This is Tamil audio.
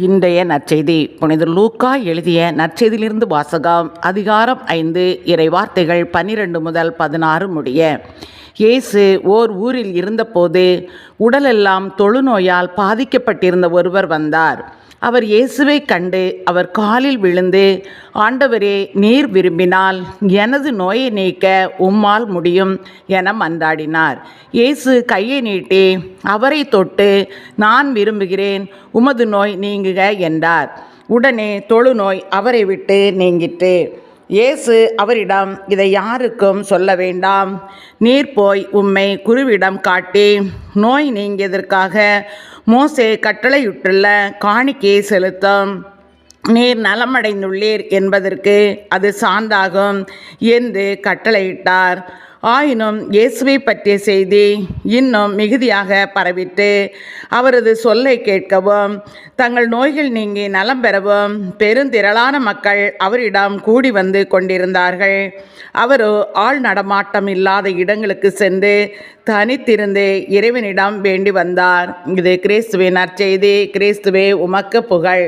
இன்றைய நற்செய்தி புனித லூக்கா எழுதிய நற்செய்தியிலிருந்து வாசகம். அதிகாரம் 5 இறைவார்த்தைகள் 12 முதல் 16 முடிய. இயேசு ஓர் ஊரில் இருந்தபோது உடலெல்லாம் தொழுநோயால் பாதிக்கப்பட்டிருந்த ஒருவர் வந்தார். அவர் இயேசுவை கண்டு அவர் காலில் விழுந்து, ஆண்டவரே, நீர் விரும்பினால் எனது நோயை நீக்க உம்மால் முடியும் என மன்றாடினார். இயேசு கையை நீட்டி அவரை தொட்டு, நான் விரும்புகிறேன், உமது நோய் நீங்குக என்றார். உடனே தொழுநோய் அவரை விட்டு நீங்கிற்று. இயேசு அவரிடம், இதை யாருக்கும் சொல்ல வேண்டாம். நீர் போய் உம்மை குருவிடம் காட்டி நோய் நீங்கியதற்காக மோசே கட்டளையிட்டுள்ள காணிக்கையை செலுத்தும். நீர் நலமடைந்துள்ளீர் என்பதற்கு அது சான்றாகும் என்று கட்டளையிட்டார். ஆயினும் இயேசுவை பற்றிய செய்தி இன்னும் மிகுதியாக பரவிட்டு, அவரது சொல்லை கேட்கவும் தங்கள் நோய்கள் நீங்கி நலம் பெறவும் பெருந்திரளான மக்கள் அவரிடம் கூடி வந்து கொண்டிருந்தார்கள். அவரோ ஆள் நடமாட்டம் இல்லாத இடங்களுக்கு சென்று தனித்திருந்து இறைவனிடம் வேண்டி வந்தார். இது கிறிஸ்துவின் நற்செய்தி. கிறிஸ்துவே, உமக்கு புகழ்.